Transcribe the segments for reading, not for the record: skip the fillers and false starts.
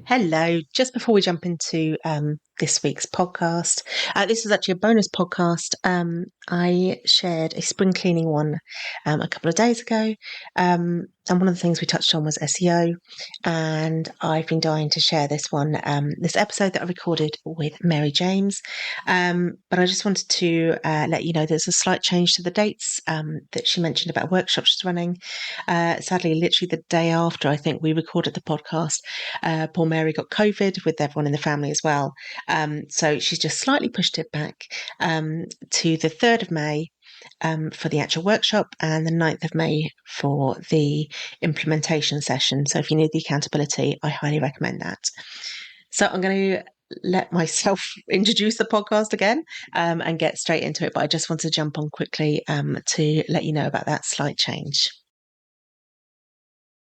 Hello. Just before we jump into this week's podcast, this is actually a bonus podcast. I shared a spring cleaning one a couple of days ago. And one of the things we touched on was SEO. And I've been dying to share this one, this episode that I recorded with Mary James. But I just wanted to let you know there's a slight change to the dates that she mentioned about workshops she's running. Sadly, literally the day after I think we recorded the podcast, poor Mary got COVID with everyone in the family as well. So she's just slightly pushed it back to the 3rd of May for the actual workshop and the 9th of May for the implementation session. So if you need the accountability, I highly recommend that. So I'm going to let myself introduce the podcast again and get straight into it. But I just want to jump on quickly to let you know about that slight change.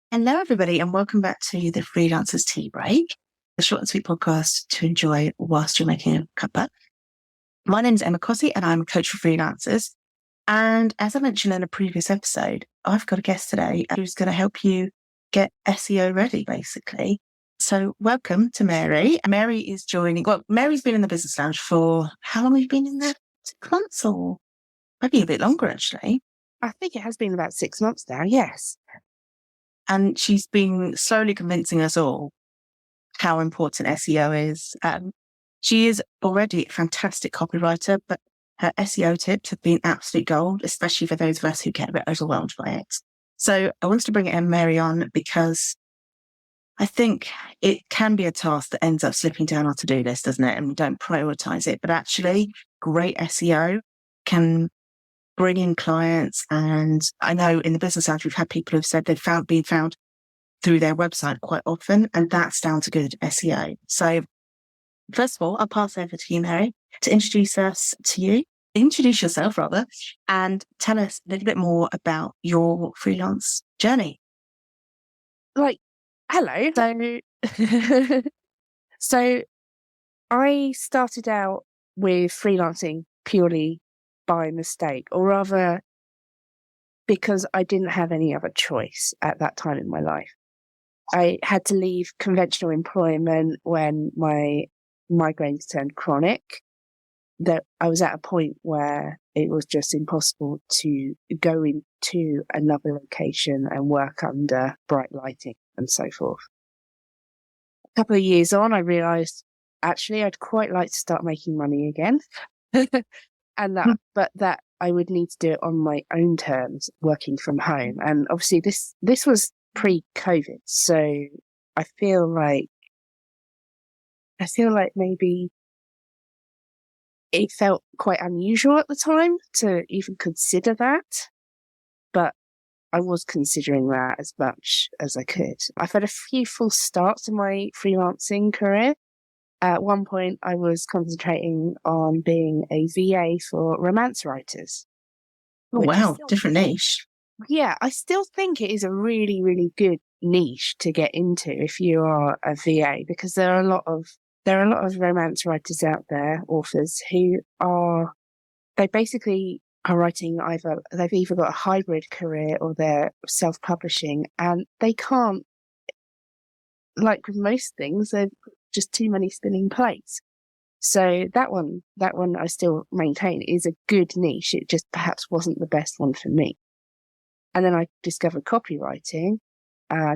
Hello, everybody, and welcome back to the Freelancers Tea Break, a short and sweet podcast to enjoy whilst you're making a cuppa. My name is Emma Cossey, and I'm a coach for freelancers. And as I mentioned in a previous episode, I've got a guest today who's going to help you get SEO ready, basically. So welcome to Mary. Mary is joining. Well, Mary's been in the Business Lounge for how long have you been in there? 6 months or maybe a bit longer, actually. I think it has been about 6 months now, yes. And she's been slowly convincing us all how important SEO is. She is already a fantastic copywriter, but her SEO tips have been absolute gold, especially for those of us who get a bit overwhelmed by it. So I wanted to bring Mary on because I think it can be a task that ends up slipping down our to-do list, doesn't it? And we don't prioritize it. But actually, great SEO can bring in clients. And I know in the Business Lounge, we've had people who've said they've been found through their website quite often, and that's down to good SEO. So first of all, I'll pass over to you, Mary, to introduce yourself rather, and tell us a little bit more about your freelance journey. Hello. So I started out with freelancing purely by mistake, or rather because I didn't have any other choice at that time in my life. I had to leave conventional employment when my migraines turned chronic. That I was at a point where it was just impossible to go into another location and work under bright lighting and so forth. A couple of years on, I realised actually I'd quite like to start making money again. But that I would need to do it on my own terms, working from home. And obviously this was pre-COVID, so I feel like maybe it felt quite unusual at the time to even consider that, but I was considering that as much as I could. I've had a few false starts in my freelancing career. At one point, I was concentrating on being a VA for romance writers. Oh, wow. Different niche. Yeah, I still think it is a really, really good niche to get into if you are a VA, because there are a lot of romance writers out there, authors, they basically are writing they've either got a hybrid career or they're self-publishing, and they can't, like with most things, they're just too many spinning plates. So that one I still maintain is a good niche. It just perhaps wasn't the best one for me. And then I discovered copywriting.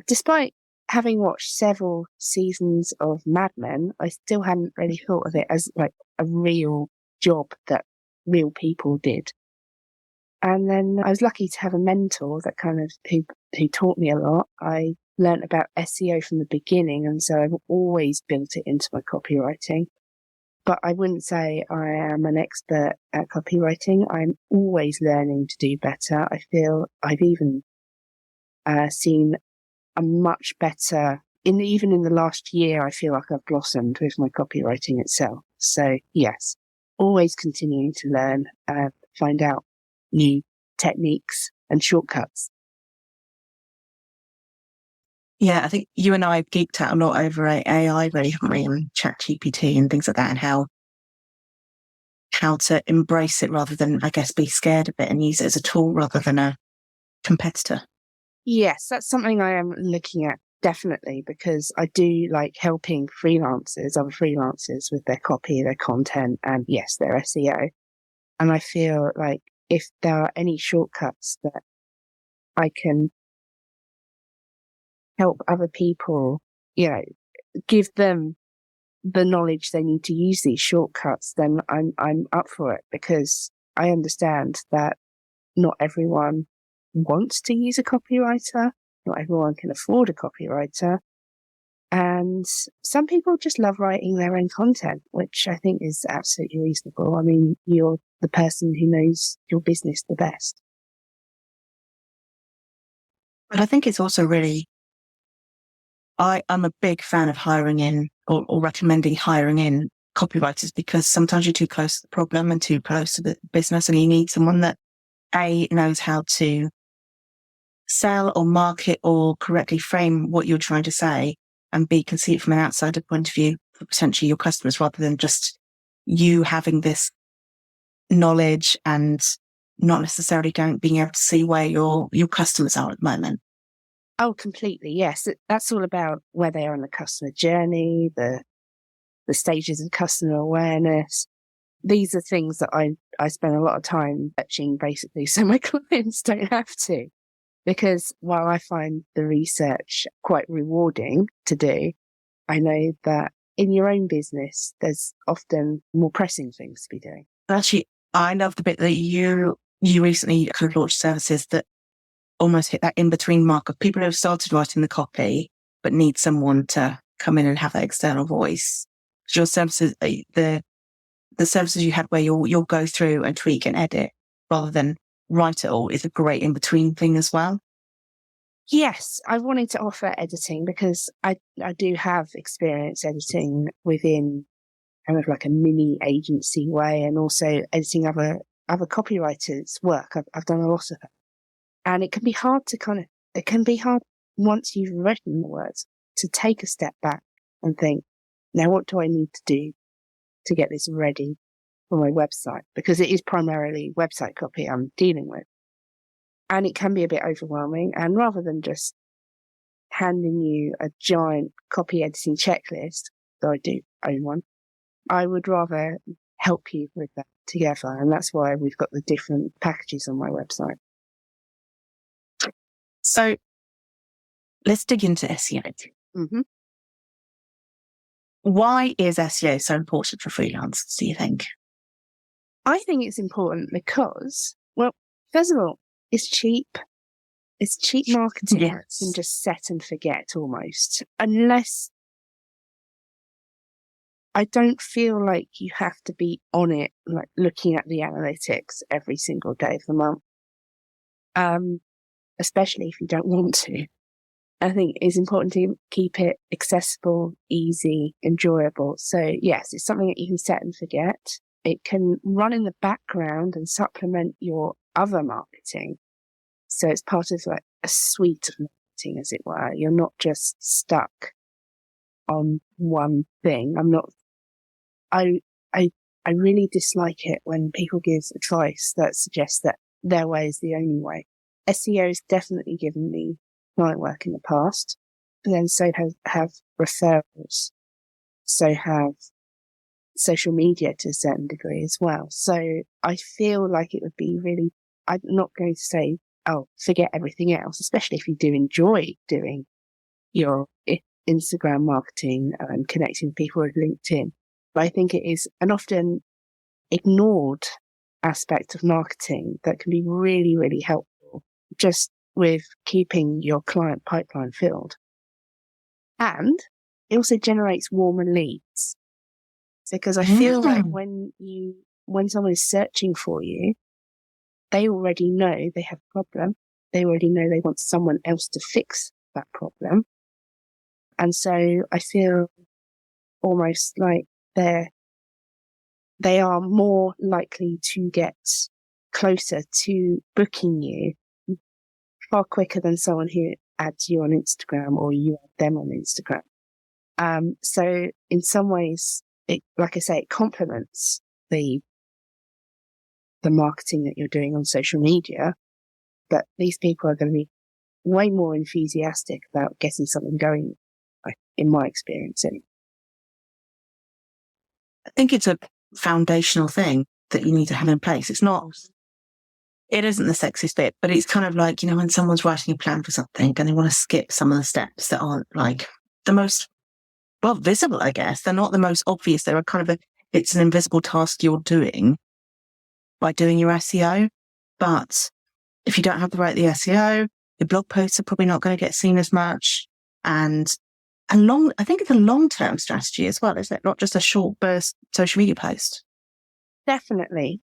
Despite having watched several seasons of Mad Men, I still hadn't really thought of it as like a real job that real people did. And then I was lucky to have a mentor that who taught me a lot. I learned about SEO from the beginning, and so I've always built it into my copywriting. But I wouldn't say I am an expert at copywriting. I'm always learning to do better. I feel I've even seen a much better, even in the last year, I feel like I've blossomed with my copywriting itself. So yes, always continuing to learn and find out new techniques and shortcuts. Yeah, I think you and I have geeked out a lot over AI, really, haven't we, and ChatGPT and things like that, and how to embrace it rather than, I guess, be scared of it and use it as a tool rather than a competitor. Yes, that's something I am looking at definitely, because I do like helping other freelancers with their copy, their content, and yes, their SEO. And I feel like if there are any shortcuts that I can help other people, give them the knowledge they need to use these shortcuts, then I'm up for it, because I understand that not everyone wants to use a copywriter, not everyone can afford a copywriter, and some people just love writing their own content, which I think is absolutely reasonable. I mean, you're the person who knows your business the best. But I think it's also really, I'm a big fan of hiring in or recommending hiring in copywriters, because sometimes you're too close to the problem and too close to the business, and you need someone that knows how to sell or market or correctly frame what you're trying to say, and B, can see it from an outsider point of view for potentially your customers, rather than just you having this knowledge and not necessarily being able to see where your customers are at the moment. Oh, completely. Yes. That's all about where they are in the customer journey, the stages of customer awareness. These are things that I spend a lot of time searching, basically, so my clients don't have to. Because while I find the research quite rewarding to do, I know that in your own business, there's often more pressing things to be doing. Actually, I love the bit that you recently kind of launched services that almost hit that in-between mark of people who have started writing the copy, but need someone to come in and have that external voice. Your services, the services you had where you'll go through and tweak and edit rather than write it all, is a great in-between thing as well. Yes, I wanted to offer editing because I do have experience editing within kind of like a mini agency way, and also editing other copywriters' work. I've done a lot of it. And it can be hard once you've written the words to take a step back and think, now what do I need to do to get this ready for my website? Because it is primarily website copy I'm dealing with. And it can be a bit overwhelming. And rather than just handing you a giant copy editing checklist, though I do own one, I would rather help you with that together. And that's why we've got the different packages on my website. So let's dig into SEO. Mm-hmm. Why is SEO so important for freelancers, do you think? I think it's important because, well, first of all, it's cheap. It's cheap marketing. Yes. You can just set and forget almost. Unless I don't feel like you have to be on it, like looking at the analytics every single day of the month. Especially if you don't want to. I think it's important to keep it accessible, easy, enjoyable. So yes, it's something that you can set and forget. It can run in the background and supplement your other marketing. So it's part of like a suite of marketing, as it were. You're not just stuck on one thing. I really dislike it when people give advice that suggests that their way is the only way. SEO has definitely given me client work in the past, but then so have referrals, so have social media to a certain degree as well. So I feel like it would be really, I'm not going to say, oh, forget everything else, especially if you do enjoy doing your Instagram marketing and connecting with people with LinkedIn. But I think it is an often ignored aspect of marketing that can be really, really helpful just with keeping your client pipeline filled. And it also generates warmer leads, because I feel like when someone is searching for you, they already know they have a problem. They already know they want someone else to fix that problem. And so I feel almost like they are more likely to get closer to booking you far quicker than someone who adds you on Instagram or you add them on Instagram. So in some ways, it, like I say, it complements the marketing that you're doing on social media, but these people are going to be way more enthusiastic about getting something going, in my experience. Anyway. I think it's a foundational thing that you need to have in place. It isn't the sexiest bit, but it's kind of like, when someone's writing a plan for something and they want to skip some of the steps that aren't like the most, visible, I guess. They're not the most obvious. They're it's an invisible task you're doing by doing your SEO. But if you don't have the SEO, your blog posts are probably not going to get seen as much. And I think it's a long-term strategy as well, isn't it? Not just a short burst social media post. Definitely.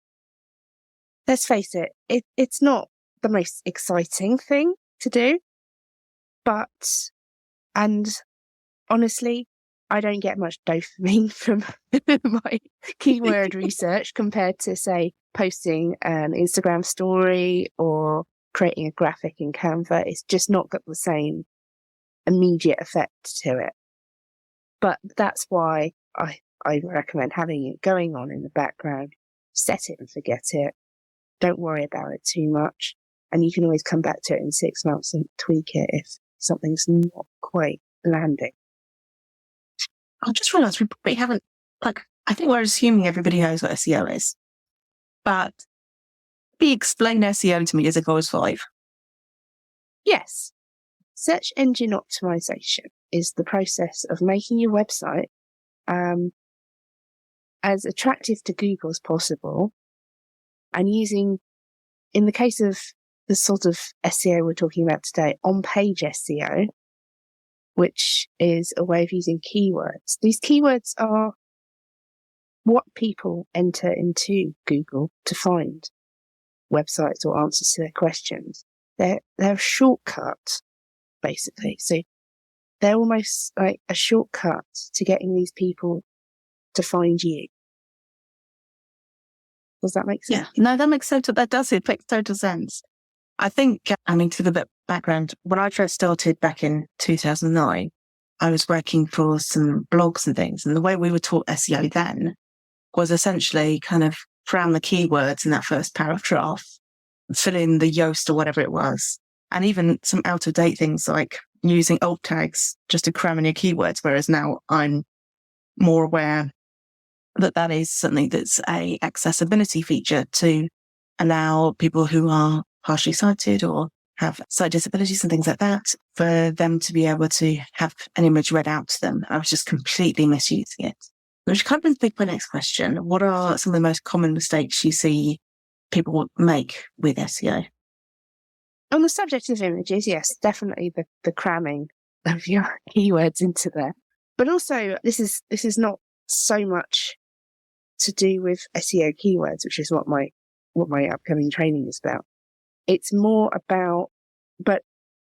Let's face it, it's not the most exciting thing to do, and honestly, I don't get much dopamine from my keyword research compared to, say, posting an Instagram story or creating a graphic in Canva. It's just not got the same immediate effect to it. But that's why I recommend having it going on in the background. Set it and forget it. Don't worry about it too much. And you can always come back to it in 6 months and tweak it if something's not quite landing. I just realised we probably haven't, I think we're assuming everybody knows what SEO is. But explain SEO to me as if I was 5. Yes. Search engine optimization is the process of making your website as attractive to Google as possible, and using, in the case of the sort of SEO we're talking about today, on-page SEO, which is a way of using keywords. These keywords are what people enter into Google to find websites or answers to their questions. They're a shortcut, basically. So they're almost like a shortcut to getting these people to find you. Does that make sense? Yeah, no, that makes sense. That does. It makes total sense. I think, to give a bit of background, when I first started back in 2009, I was working for some blogs and things. And the way we were taught SEO then was essentially kind of cram the keywords in that first paragraph, fill in the Yoast or whatever it was. And even some out of date things like using alt tags just to cram in your keywords. Whereas now I'm more aware that is something that's a accessibility feature to allow people who are partially sighted or have sight disabilities and things like that, for them to be able to have an image read out to them. I was just completely misusing it. Which kind of brings me to my next question. What are some of the most common mistakes you see people make with SEO? On the subject of images, yes, definitely the cramming of your keywords into there. But also, this is not so much to do with SEO keywords, which is what my upcoming training is about. It's more about, but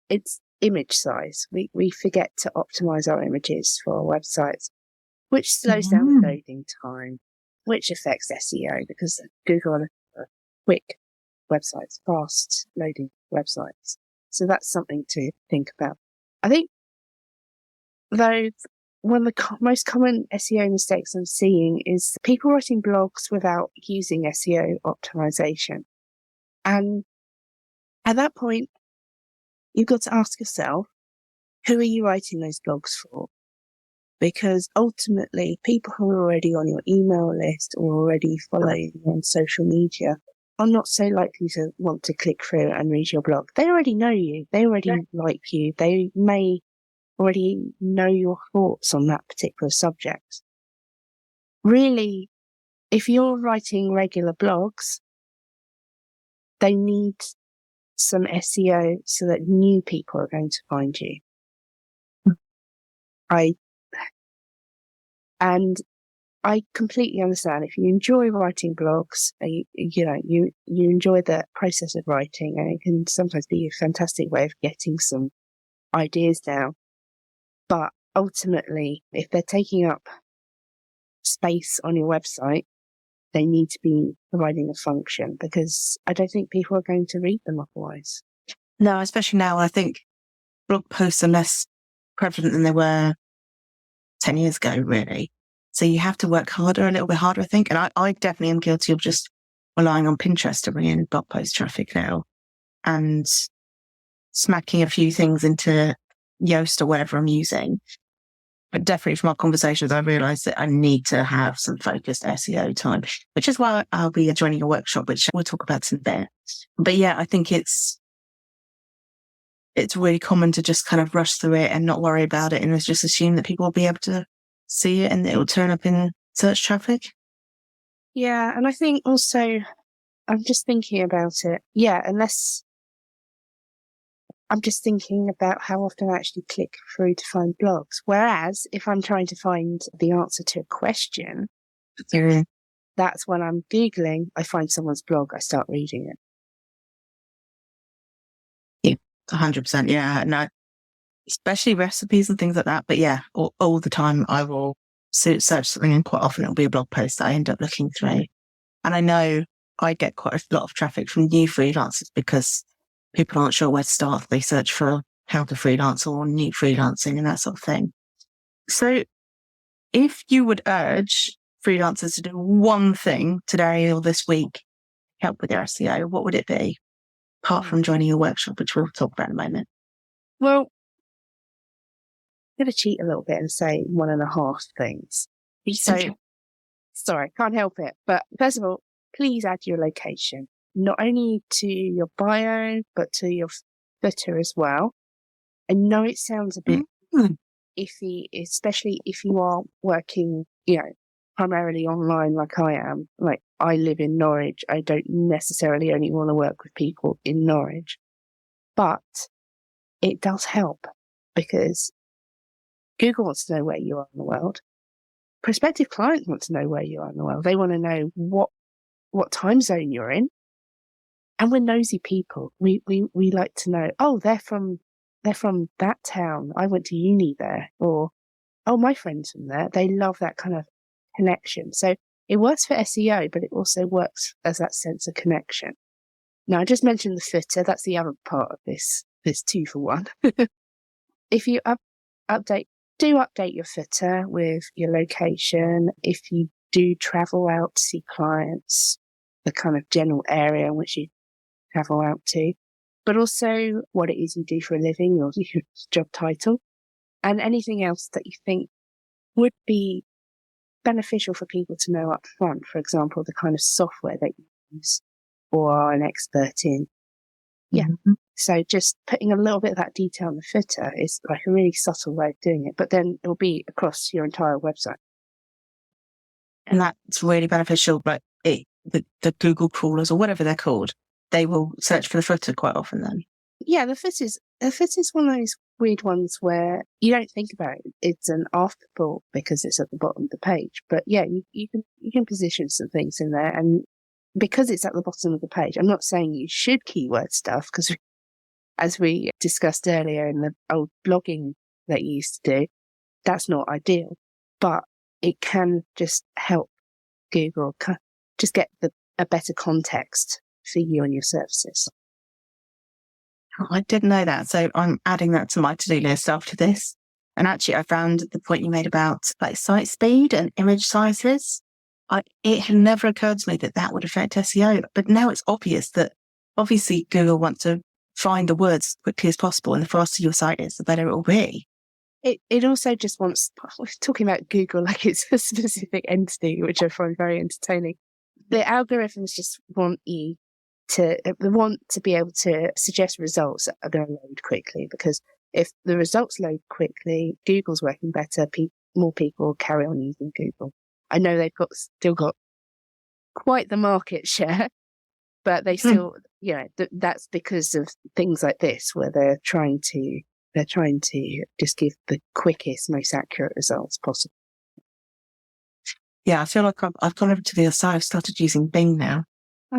it's image size. We forget to optimize our images for our websites, which slows down the loading time, which affects SEO because Google are quick websites, fast loading websites. So that's something to think about. I think, though, one of the most common SEO mistakes I'm seeing is people writing blogs without using SEO optimization. And at that point, you've got to ask yourself, who are you writing those blogs for? Because ultimately, people who are already on your email list or already following you on social media are not so likely to want to click through and read your blog. They already know you. They already like you. They may already know your thoughts on that particular subject. Really, if you're writing regular blogs, they need some SEO so that new people are going to find you. I completely understand if you enjoy writing blogs, you enjoy the process of writing, and it can sometimes be a fantastic way of getting some ideas down. But ultimately, if they're taking up space on your website, they need to be providing a function, because I don't think people are going to read them otherwise. No, especially now, I think blog posts are less prevalent than they were 10 years ago, really. So you have to work a little bit harder, I think. And I definitely am guilty of just relying on Pinterest to bring in blog post traffic now. And smacking a few things into Yoast or whatever I'm using. But definitely from our conversations, I realised that I need to have some focused SEO time, which is why I'll be joining a workshop, which we'll talk about in a bit. But yeah, I think it's really common to just kind of rush through it and not worry about it and just assume that people will be able to see it and it will turn up in search traffic. Yeah, and I think also, I'm just thinking about it. Yeah, unless I'm just thinking about how often I actually click through to find blogs. Whereas if I'm trying to find the answer to a question, that's when I'm Googling, I find someone's blog, I start reading it. Yeah, 100%. Yeah, no, especially recipes and things like that. But yeah, all the time I will search something, and quite often it'll be a blog post that I end up looking through. And I know I get quite a lot of traffic from new freelancers because people aren't sure where to start. They search for how to freelance or new freelancing and that sort of thing. So if you would urge freelancers to do one thing today or this week to help with their SEO, what would it be? Apart from joining a workshop, which we'll talk about in a moment. Well, I'm going to cheat a little bit and say 1.5 things. So, sorry, can't help it. But first of all, please add your location, not only to your bio, but to your footer as well. I know it sounds a bit iffy, especially if you are working, primarily online like I am. Like, I live in Norwich. I don't necessarily only want to work with people in Norwich. But it does help because Google wants to know where you are in the world. Prospective clients want to know where you are in the world. They want to know what time zone you're in. And we're nosy people. We like to know, oh, they're from that town. I went to uni there. Or, oh, my friend's from there. They love that kind of connection. So it works for SEO, but it also works as that sense of connection. Now, I just mentioned the footer. That's the other part of this 2-for-1. If you update your footer with your location. If you do travel out to see clients, the kind of general area in which you travel out to, but also what it is you do for a living, your job title, and anything else that you think would be beneficial for people to know up front. For example, the kind of software that you use or are an expert in. Yeah. Mm-hmm. So just putting a little bit of that detail in the footer is like a really subtle way of doing it, but then it'll be across your entire website. And that's really beneficial, but the Google crawlers or whatever they're called, they will search for the footer quite often then. Yeah, the footer's one of those weird ones where you don't think about it. It's an afterthought because it's at the bottom of the page. But yeah, you can position some things in there, and because it's at the bottom of the page, I'm not saying you should keyword stuff because as we discussed earlier in the old blogging that you used to do, that's not ideal. But it can just help Google just get a better context for you and your services. I didn't know that. So I'm adding that to my to-do list after this. And actually, I found the point you made about like site speed and image sizes. It had never occurred to me that would affect SEO. But now it's obvious that obviously Google wants to find the words as quickly as possible. And the faster your site is, the better it will be. It also just wants, we're talking about Google like it's a specific entity, which I find very entertaining. The algorithms just want you to be able to suggest results that are going to load quickly, because if the results load quickly, Google's working better, more people will carry on using Google. I know they've still got quite the market share, but they still, that's because of things like this where they're trying to just give the quickest, most accurate results possible. Yeah, I feel like I've gone over to the other side. I've started using Bing now,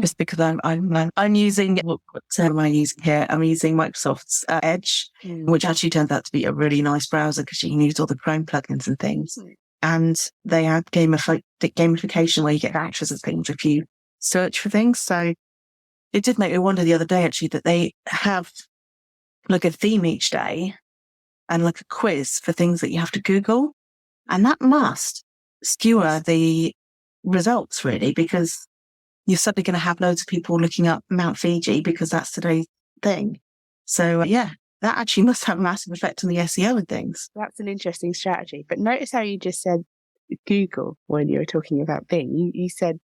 just because I'm using, what am I using here? I'm using Microsoft's Edge, which actually turns out to be a really nice browser because you can use all the Chrome plugins and things. And they add gamification where you get vouchers and things if you search for things. So it did make me wonder the other day, actually, that they have like a theme each day and like a quiz for things that you have to Google. And that must skewer the results, really, because you're suddenly going to have loads of people looking up Mount Fiji because that's today's thing. So yeah, that actually must have a massive effect on the SEO and things. That's an interesting strategy. But notice how you just said Google when you were talking about Bing. You said,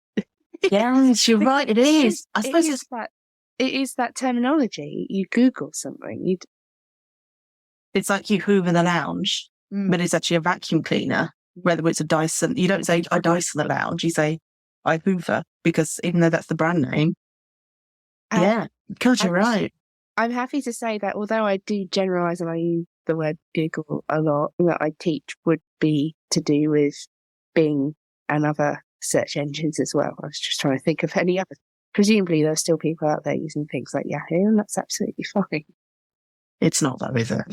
Yes, you're right. It is. I suppose it is that terminology. You Google something. It's like you hoover the lounge, but it's actually a vacuum cleaner. Whether it's a Dyson, you don't say I Dyson the lounge. You say I hoover, because even though that's the brand name. Yeah, God, you're right. I'm happy to say that although I do generalise and I use the word Google a lot, that I teach would be to do with Bing and other search engines as well. I was just trying to think of any other. Presumably there are still people out there using things like Yahoo, and that's absolutely fine. It's not though, is it?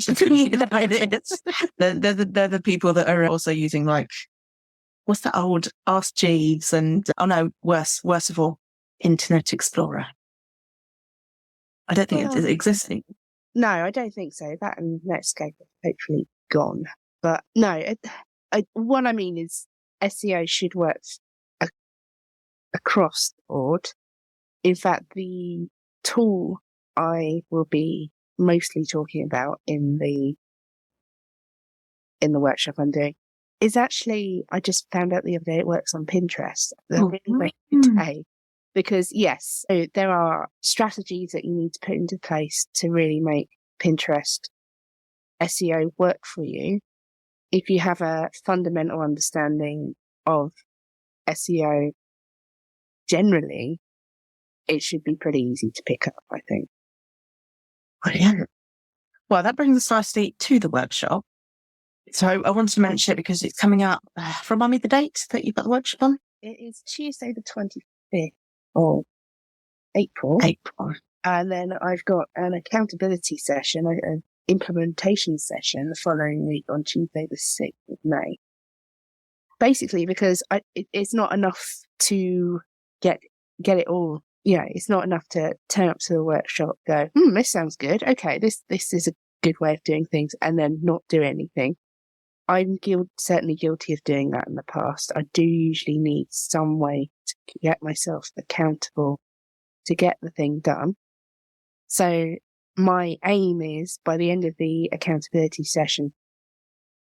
They're the people that are also using, like, what's that old Ask Jeeves and, oh no, worse of all, Internet Explorer. I don't think it exists anymore. No, I don't think so. That and Netscape are hopefully gone. But no, what I mean is SEO should work across the board. In fact, the tool I will be mostly talking about in the workshop I'm doing is actually, I just found out the other day, it works on Pinterest. Because yes, so there are strategies that you need to put into place to really make Pinterest SEO work for you. If you have a fundamental understanding of SEO generally, it should be pretty easy to pick up, I think. Brilliant. Well, that brings us nicely to the workshop. So I wanted to mention it because it's coming up. Remind me the date that you've got the workshop on? It is Tuesday the 25th of April. And then I've got an accountability session, an implementation session the following week on Tuesday the 6th of May. Basically, because it's not enough to get it all. Yeah, it's not enough to turn up to the workshop, go, this sounds good. Okay, this is a good way of doing things, and then not do anything. I'm certainly guilty of doing that in the past. I do usually need some way to get myself accountable to get the thing done. So my aim is, by the end of the accountability session,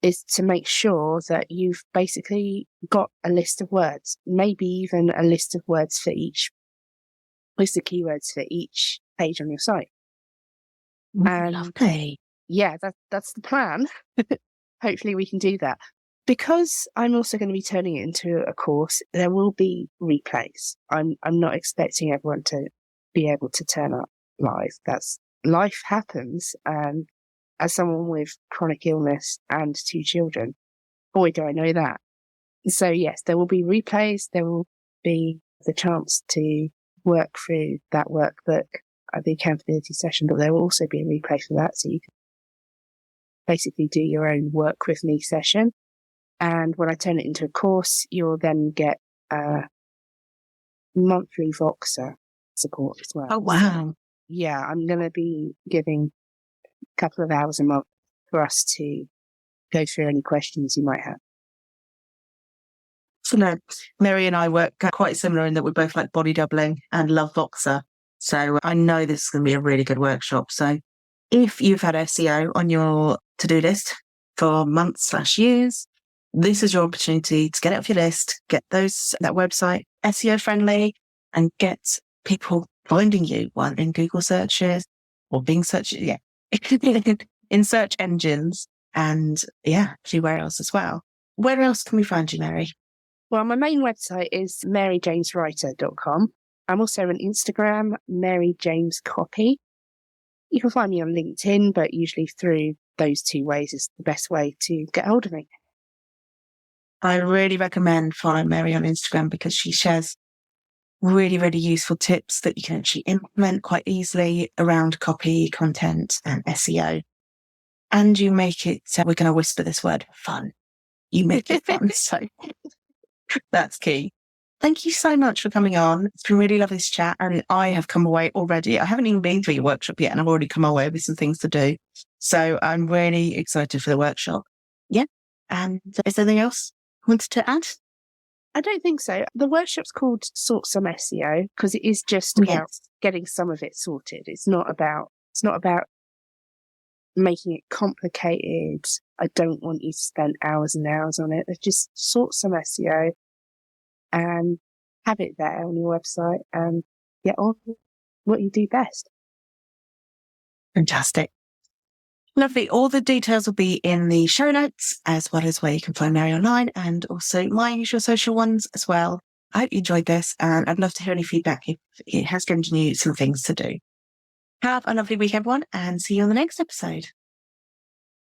is to make sure that you've basically got a list of words, maybe even a list of words for each, list of keywords for each page on your site. Lovely. Yeah, that's the plan. Hopefully we can do that. Because I'm also going to be turning it into a course, there will be replays. I'm not expecting everyone to be able to turn up live. Life happens. And as someone with chronic illness and 2 children, boy, do I know that. So yes, there will be replays. There will be the chance to work through that workbook at the accountability session, but there will also be a replay for that. So you can basically do your own work with me session. And when I turn it into a course, you'll then get monthly Voxer support as well. Oh, wow. So, yeah, I'm going to be giving a couple of hours a month for us to go through any questions you might have. So no, Mary and I work quite similar in that we both like body doubling and love Voxer. So I know this is going to be a really good workshop. So if you've had SEO on your to-do list for months/years, this is your opportunity to get it off your list, get that website SEO friendly, and get people finding you, one in Google searches or Bing searches, in search engines, and everywhere else as well. Where else can we find you, Mary? Well, my main website is maryjameswriter.com. I'm also on Instagram, Mary James Copy. You can find me on LinkedIn, but usually through those 2 ways is the best way to get hold of me. I really recommend following Mary on Instagram because she shares really, really useful tips that you can actually implement quite easily around copy, content, and SEO. And you make it, we're going to whisper this word, fun. You make it fun. So that's key. Thank you so much for coming on. It's been really lovely to chat. And I have come away already. I haven't even been through your workshop yet, and I've already come away with some things to do. So I'm really excited for the workshop. Yeah. And is there anything else you wanted to add? I don't think so. The workshop's called Sort Some SEO because it is just about getting some of it sorted. It's not about making it complicated. I don't want you to spend hours and hours on it. Just sort some SEO and have it there on your website and get on what you do best. Fantastic. Lovely. All the details will be in the show notes, as well as where you can find Mary online and also my usual social ones as well. I hope you enjoyed this, and I'd love to hear any feedback if it has given you some things to do. Have a lovely week, everyone, and see you on the next episode.